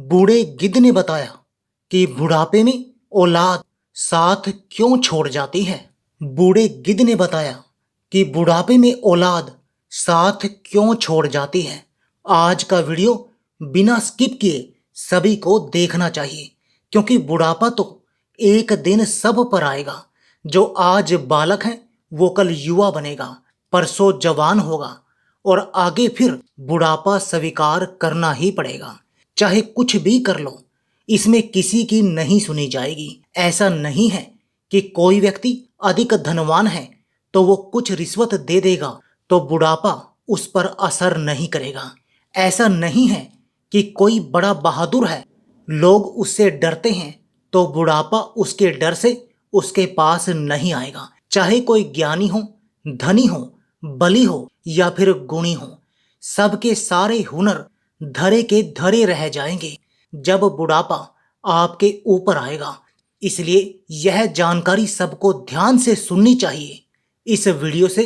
बूढ़े गिद्ध ने बताया कि बुढ़ापे में औलाद साथ क्यों छोड़ जाती है। बूढ़े गिद्ध ने बताया कि बुढ़ापे में औलाद साथ क्यों छोड़ जाती है। आज का वीडियो बिना स्किप किए सभी को देखना चाहिए, क्योंकि बुढ़ापा तो एक दिन सब पर आएगा। जो आज बालक है वो कल युवा बनेगा, परसों जवान होगा और आगे फिर बुढ़ापा स्वीकार करना ही पड़ेगा। चाहे कुछ भी कर लो, इसमें किसी की नहीं सुनी जाएगी। ऐसा नहीं है कि कोई व्यक्ति अधिक धनवान है तो वो कुछ रिश्वत दे देगा तो बुढ़ापा उस पर असर नहीं करेगा। ऐसा नहीं है कि कोई बड़ा बहादुर है, लोग उससे डरते हैं तो बुढ़ापा उसके डर से उसके पास नहीं आएगा। चाहे कोई ज्ञानी हो, धनी हो, बली हो या फिर गुणी हो, सबके सारे हुनर धरे के धरे रह जाएंगे जब बुढ़ापा आपके ऊपर आएगा। इसलिए यह जानकारी सबको ध्यान से सुननी चाहिए। इस वीडियो से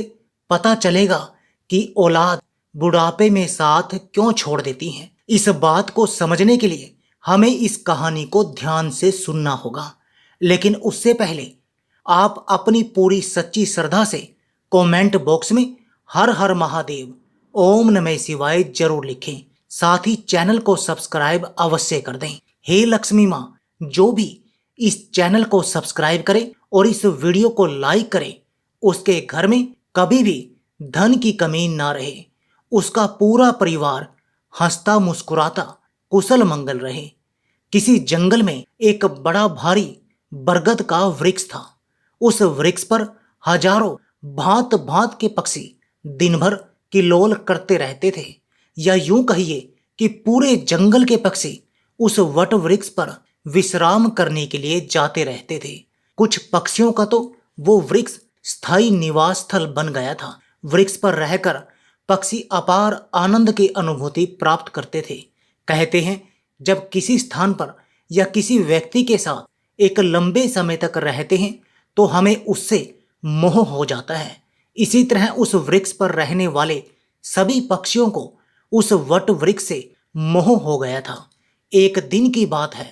पता चलेगा कि औलाद बुढ़ापे में साथ क्यों छोड़ देती है। इस बात को समझने के लिए हमें इस कहानी को ध्यान से सुनना होगा, लेकिन उससे पहले आप अपनी पूरी सच्ची श्रद्धा से कमेंट बॉक्स में हर हर महादेव, ओम नमः शिवाय जरूर लिखें। साथ ही चैनल को सब्सक्राइब अवश्य कर दें। हे लक्ष्मी माँ, जो भी इस चैनल को सब्सक्राइब करे और इस वीडियो को लाइक करे, उसके घर में कभी भी धन की कमी ना रहे, उसका पूरा परिवार हंसता मुस्कुराता कुशल मंगल रहे। किसी जंगल में एक बड़ा भारी बरगद का वृक्ष था। उस वृक्ष पर हजारों भांत भांत के पक्षी दिन भर किलोल करते रहते थे, या यूं कहिए कि पूरे जंगल के पक्षी उस वट वृक्ष पर विश्राम करने के लिए जाते रहते थे। कुछ पक्षियों का तो वो वृक्ष स्थायी निवास स्थल बन गया था। वृक्ष पर रहकर पक्षी अपार आनंद की अनुभूति प्राप्त करते थे। कहते हैं, जब किसी स्थान पर या किसी व्यक्ति के साथ एक लंबे समय तक रहते हैं तो हमें उससे मोह हो जाता है। इसी तरह उस वृक्ष पर रहने वाले सभी पक्षियों को उस वट वृक्ष से मोह हो गया था। एक दिन की बात है,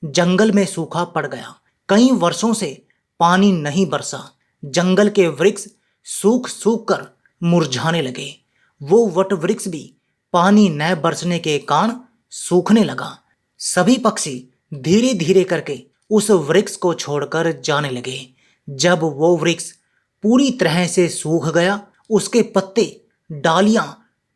जंगल में सूखा पड़ गया। कई वर्षों से पानी नहीं बरसा। जंगल के वृक्ष सूख सूख कर मुरझाने लगे। वो वट वृक्ष भी पानी न बरसने के कारण सूखने लगा। सभी पक्षी धीरे धीरे करके उस वृक्ष को छोड़कर जाने लगे। जब वो वृक्ष पूरी तरह से सूख गया, उसके पत्ते डालियां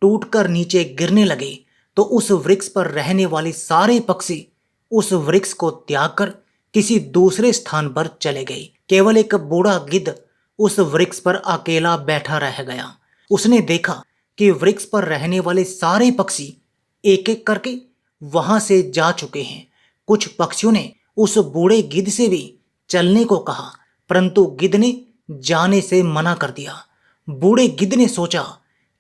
टूटकर नीचे गिरने लगे, तो उस वृक्ष पर रहने वाले सारे पक्षी उस वृक्ष को त्याग कर किसी दूसरे स्थान पर चले गए। केवल एक बूढ़ा गिद्ध उस वृक्ष पर अकेला बैठा रह गया। उसने देखा कि वृक्ष पर रहने वाले सारे पक्षी एक एक करके वहां से जा चुके हैं। कुछ पक्षियों ने उस बूढ़े गिद्ध से भी चलने को कहा, परंतु गिद्ध ने जाने से मना कर दिया। बूढ़े गिद्ध ने सोचा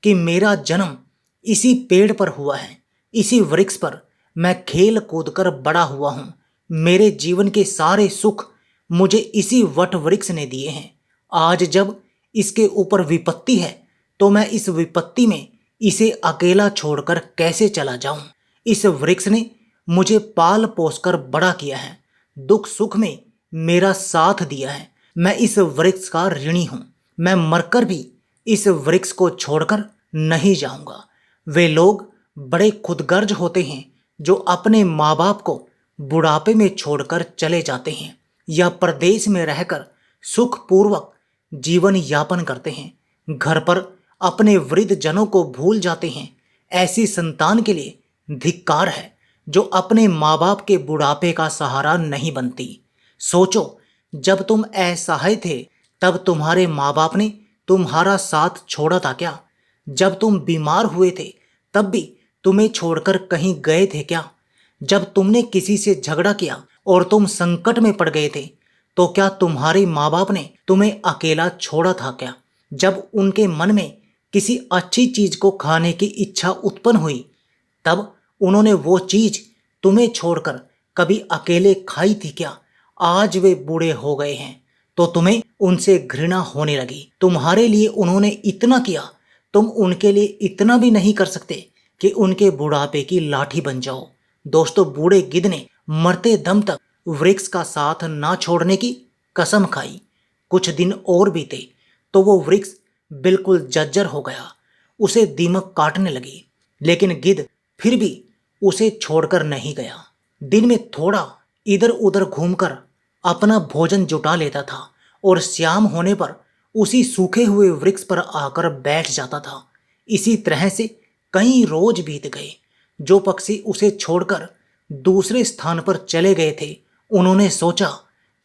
कि मेरा जन्म इसी पेड़ पर हुआ है, इसी वृक्ष पर मैं खेल कूद कर बड़ा हुआ हूँ। मेरे जीवन के सारे सुख मुझे इसी वट वृक्ष ने दिए हैं। आज जब इसके ऊपर विपत्ति है तो मैं इस विपत्ति में इसे अकेला छोड़कर कैसे चला जाऊं। इस वृक्ष ने मुझे पाल पोस कर बड़ा किया है, दुख सुख में मेरा साथ दिया है। मैं इस वृक्ष का ऋणी हूं। मैं मरकर भी इस वृक्ष को छोड़कर नहीं जाऊंगा। वे लोग बड़े खुदगर्ज होते हैं जो अपने माँ बाप को बुढ़ापे में छोड़कर चले जाते हैं या परदेश में रहकर सुखपूर्वक जीवन यापन करते हैं। घर पर अपने वृद्ध जनों को भूल जाते हैं। ऐसी संतान के लिए धिक्कार है जो अपने माँ बाप के बुढ़ापे का सहारा नहीं बनती। सोचो, जब तुम असहाय थे तब तुम्हारे माँ बाप ने तुम्हारा साथ छोड़ा था क्या? जब तुम बीमार हुए थे तब भी तुम्हें छोड़कर कहीं गए थे क्या? जब तुमने किसी से झगड़ा किया और तुम संकट में पड़ गए थे तो क्या तुम्हारे माँ बाप ने तुम्हें अकेला छोड़ा था क्या? जब उनके मन में किसी अच्छी चीज को खाने की इच्छा उत्पन्न हुई तब उन्होंने वो चीज तुम्हें छोड़कर कभी अकेले खाई थी क्या? आज वे बूढ़े हो गए हैं तो तुम्हें उनसे घृणा होने लगी। तुम्हारे लिए उन्होंने इतना किया, तुम उनके लिए इतना भी नहीं कर सकते कि उनके बुढ़ापे की लाठी बन जाओ। दोस्तों, बूढ़े गिद्ध ने मरते दम तक वृक्ष का साथ ना छोड़ने की कसम खाई। कुछ दिन और बीते तो वो वृक्ष बिल्कुल जर्जर हो गया। उसे दीमक काटने लगी, लेकिन गिद्ध फिर भी उसे छोड़कर नहीं गया। दिन में थोड़ा इधर उधर घूमकर अपना भोजन जुटा लेता था और शाम होने पर उसी सूखे हुए वृक्ष पर आकर बैठ जाता था। इसी तरह से कई रोज बीत गए। जो पक्षी उसे छोड़कर दूसरे स्थान पर चले गए थे, उन्होंने सोचा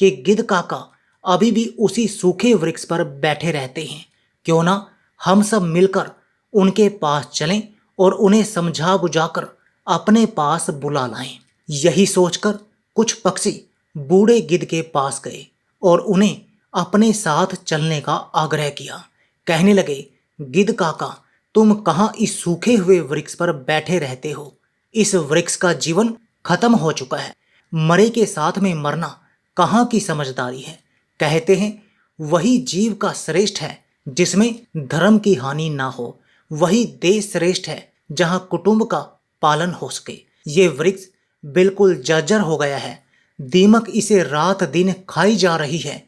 कि गिद्ध काका अभी भी उसी सूखे वृक्ष पर बैठे रहते हैं। क्यों ना हम सब मिलकर उनके पास चलें और उन्हें समझा बुझाकर अपने पास बुला लाएं। यही सोचकर कुछ पक्षी बूढ़े गिद्ध के पास गए और उन्हें अपने साथ चलने का आग्रह किया। कहने लगे, गिद्ध काका, तुम कहाँ इस सूखे हुए वृक्ष पर बैठे रहते हो? इस वृक्ष का जीवन खत्म हो चुका है। मरे के साथ में मरना कहाँ की समझदारी है? कहते हैं वही जीव का श्रेष्ठ है जिसमें धर्म की हानि ना हो। वही देश श्रेष्ठ है जहाँ कुटुंब का पालन हो सके। ये वृक्ष बिल्कुल जर्जर हो गया है। दीमक इसे रात दिन खाई जा रही है।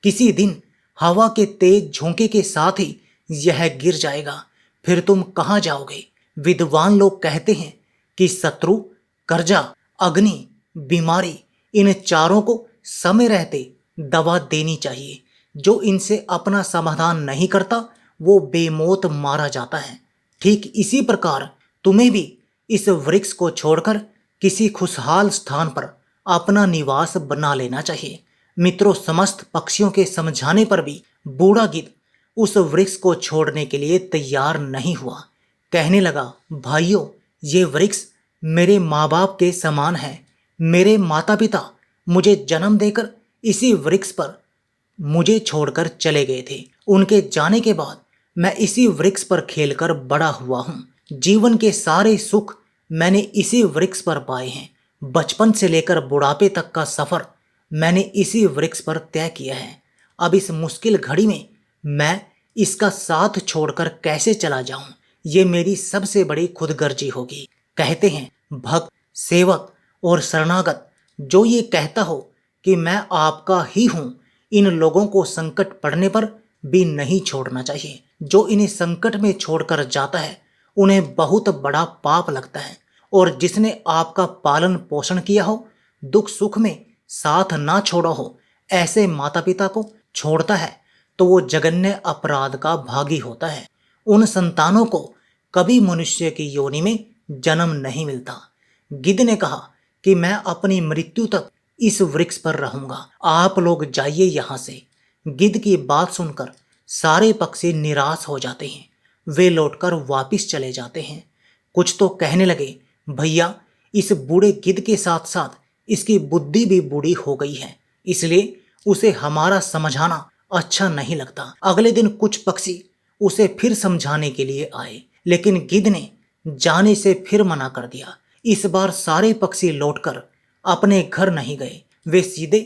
किसी दिन हवा के तेज झोंके के साथ ही यह गिर जाएगा। फिर तुम कहाँ जाओगे? विद्वान लोग कहते हैं कि शत्रु, कर्जा, अग्नि, बीमारी, इन चारों को समय रहते दवा देनी चाहिए। जो इनसे अपना समाधान नहीं करता वो बेमौत मारा जाता है। ठीक इसी प्रकार तुम्हें भी इस वृक्ष को छोड़कर किसी खुशहाल स्थान पर अपना निवास बना लेना चाहिए। मित्रों, समस्त पक्षियों के समझाने पर भी बूढ़ा गिद्ध उस वृक्ष को छोड़ने के लिए तैयार नहीं हुआ। कहने लगा, भाइयों, ये वृक्ष मेरे माँ बाप के समान है। मेरे माता पिता मुझे जन्म देकर इसी वृक्ष पर मुझे छोड़कर चले गए थे। उनके जाने के बाद मैं इसी वृक्ष पर खेलकर बड़ा हुआ हूँ। जीवन के सारे सुख मैंने इसी वृक्ष पर पाए हैं। बचपन से लेकर बुढ़ापे तक का सफर मैंने इसी वृक्ष पर तय किया है। अब इस मुश्किल घड़ी में मैं इसका साथ छोड़कर कैसे चला जाऊं? ये मेरी सबसे बड़ी खुदगर्जी होगी। कहते हैं भक्त, सेवक और शरणागत जो ये कहता हो कि मैं आपका ही हूँ, इन लोगों को संकट पड़ने पर भी नहीं छोड़ना चाहिए। जो इन्हें संकट में छोड़कर जाता है उन्हें बहुत बड़ा पाप लगता है। और जिसने आपका पालन पोषण किया हो, दुख सुख में साथ ना छोड़ा हो, ऐसे माता पिता को छोड़ता है तो वो जघन्य अपराध का भागी होता है। उन संतानों को कभी मनुष्य की योनि में जन्म नहीं मिलता। गिद्ध ने कहा कि मैं अपनी मृत्यु तक इस वृक्ष पर रहूंगा। आप लोग जाइए यहाँ से। गिद्ध की बात सुनकर सारे पक्षी निराश हो जाते हैं। वे लौटकर वापिस चले जाते हैं। कुछ तो कहने लगे, भैया, इस बूढ़े गिद्ध के साथ साथ इसकी बुद्धि भी बूढ़ी हो गई है, इसलिए उसे हमारा समझाना अच्छा नहीं लगता। अगले दिन कुछ पक्षी उसे फिर समझाने के लिए आए, लेकिन गिद्ध ने जाने से फिर मना कर दिया। इस बार सारे पक्षी लौटकर अपने घर नहीं गए। वे सीधे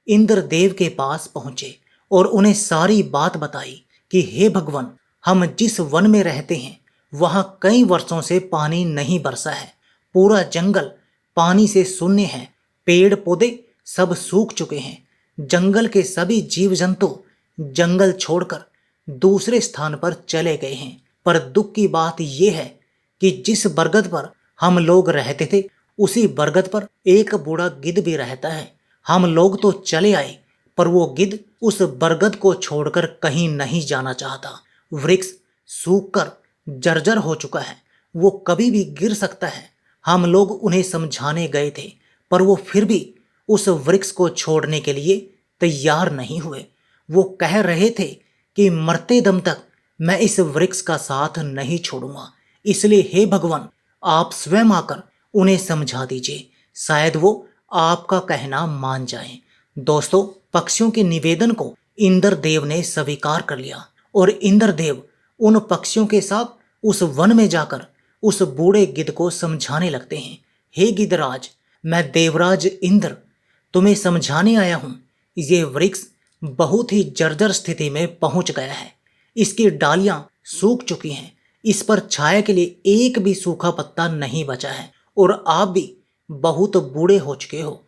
इंद्रदेव के पास पहुंचे और उन्हें सारी बात बताई कि हे भगवान, हम जिस वन में रहते हैं वहां कई वर्षों से पानी नहीं बरसा है। पूरा जंगल पानी से शून्य है। पेड़ पौधे सब सूख चुके हैं। जंगल के सभी जीव जंतु जंगल छोड़कर दूसरे स्थान पर चले गए हैं। पर दुख की बात यह है कि जिस बरगद पर हम लोग रहते थे उसी बरगद पर एक बूढ़ा गिद्ध भी रहता है। हम लोग तो चले आए, पर वो गिद्ध उस बरगद को छोड़कर कहीं नहीं जाना चाहता। वृक्ष सूखकर जर्जर हो चुका है, वो कभी भी गिर सकता है। हम लोग उन्हें समझाने गए थे, पर वो फिर भी उस वृक्ष को छोड़ने के लिए तैयार नहीं हुए। वो कह रहे थे कि मरते दम तक मैं इस वृक्ष का साथ नहीं छोड़ूंगा। इसलिए हे भगवान, आप स्वयं आकर उन्हें समझा दीजिए, शायद वो आपका कहना मान जाएं। दोस्तों, पक्षियों के निवेदन को इंद्रदेव ने स्वीकार कर लिया और इंद्रदेव उन पक्षियों के साथ उस वन में जाकर उस बूढ़े गिद्ध को समझाने लगते हैं। हे गिद्धराज, मैं देवराज इंद्र तुम्हें समझाने आया हूँ। ये वृक्ष बहुत ही जर्जर स्थिति में पहुंच गया है। इसकी डालियां सूख चुकी हैं। इस पर छाया के लिए एक भी सूखा पत्ता नहीं बचा है और आप भी बहुत बूढ़े हो चुके हो।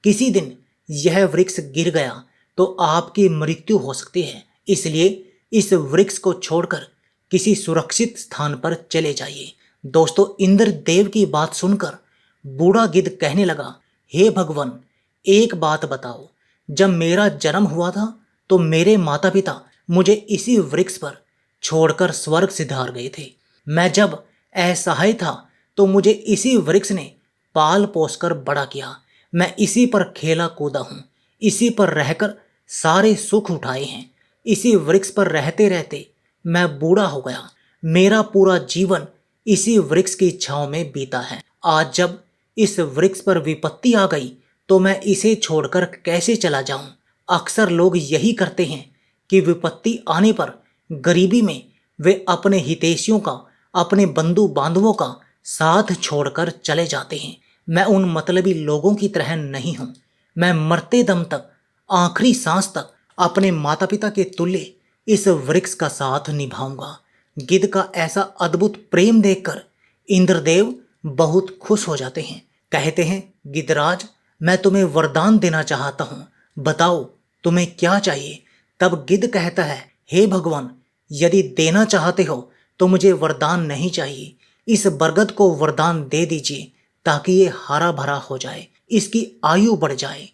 किसी दिन यह वृक्ष गिर गया तो आपकी मृत्यु हो सकती है, इसलिए इस वृक्ष को छोड़कर किसी सुरक्षित स्थान पर चले जाइए। दोस्तों, इंद्रदेव की बात सुनकर बूढ़ा गिद्ध कहने लगा, हे भगवान, एक बात बताओ, जब मेरा जन्म हुआ था तो मेरे माता पिता मुझे इसी वृक्ष पर छोड़कर स्वर्ग सिधार गए थे। मैं जब असहाय था तो मुझे इसी वृक्ष ने पाल पोस कर बड़ा किया। मैं इसी पर खेला कूदा हूँ, इसी पर रहकर सारे सुख उठाए हैं। इसी वृक्ष पर रहते रहते मैं बूढ़ा हो गया। मेरा पूरा जीवन इसी वृक्ष की छांव में बीता है। आज जब इस वृक्ष पर विपत्ति आ गई तो मैं इसे छोड़कर कैसे चला जाऊं? अक्सर लोग यही करते हैं कि विपत्ति आने पर गरीबी में वे अपने हितैषियों का, अपने बंधु बांधवों का साथ छोड़कर चले जाते हैं। मैं उन मतलबी लोगों की तरह नहीं हूं। मैं मरते दम तक, आखिरी सांस तक अपने माता पिता के तुल्य इस वृक्ष का साथ निभाऊंगा। गिद्ध का ऐसा अद्भुत प्रेम देखकर इंद्रदेव बहुत खुश हो जाते हैं। कहते हैं, गिद्धराज, मैं तुम्हें वरदान देना चाहता हूँ, बताओ तुम्हें क्या चाहिए? तब गिद्ध कहता है, हे भगवान, यदि देना चाहते हो तो मुझे वरदान नहीं चाहिए। इस बरगद को वरदान दे दीजिए ताकि ये हरा भरा हो जाए, इसकी आयु बढ़ जाए।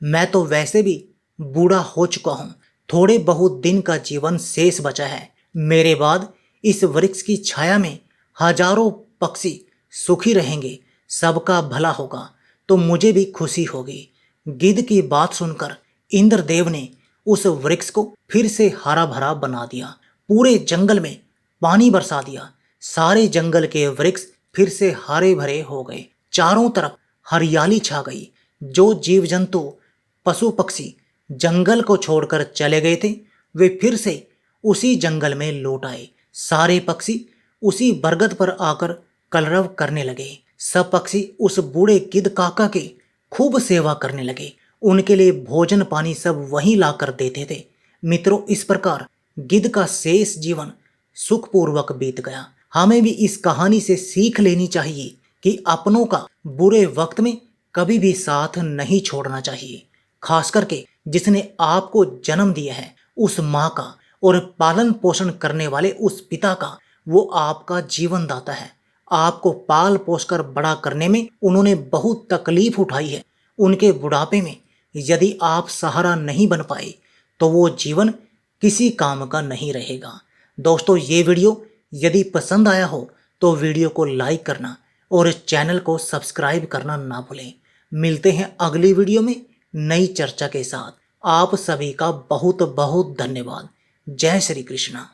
मैं तो वैसे भी बूढ़ा हो चुका हूँ, थोड़े बहुत दिन का जीवन शेष बचा है। मेरे बाद इस वृक्ष की छाया में हजारों पक्षी सुखी रहेंगे, सबका भला होगा तो मुझे भी खुशी होगी। गिद्ध की बात सुनकर इंद्रदेव ने उस वृक्ष को फिर से हरा भरा बना दिया। पूरे जंगल में पानी बरसा दिया। सारे जंगल के वृक्ष फिर से हरे भरे हो गए। चारों तरफ हरियाली छा गई। जो जीव जंतु, पशु पक्षी जंगल को छोड़कर चले गए थे, वे फिर से उसी जंगल में लौट आए। सारे पक्षी उसी बरगद पर आकर कलरव करने लगे। सब पक्षी उस बूढ़े गिद्ध काका के खूब सेवा करने लगे। उनके लिए भोजन पानी सब वहीं लाकर देते थे। मित्रों, इस प्रकार गिद्ध का शेष जीवन सुखपूर्वक बीत गया। हमें भी इस कहानी से सीख लेनी चाहिए कि अपनों का बुरे वक्त में कभी भी साथ नहीं छोड़ना चाहिए। खास करके जिसने आपको जन्म दिया है, उस माँ का, और पालन पोषण करने वाले उस पिता का। वो आपका जीवन दाता है। आपको पाल पोस कर बड़ा करने में उन्होंने बहुत तकलीफ उठाई है। उनके बुढ़ापे में यदि आप सहारा नहीं बन पाए तो वो जीवन किसी काम का नहीं रहेगा। दोस्तों, ये वीडियो यदि पसंद आया हो तो वीडियो को लाइक करना और चैनल को सब्सक्राइब करना ना भूलें। मिलते हैं अगली वीडियो में नई चर्चा के साथ। आप सभी का बहुत बहुत धन्यवाद। जय श्री कृष्णा।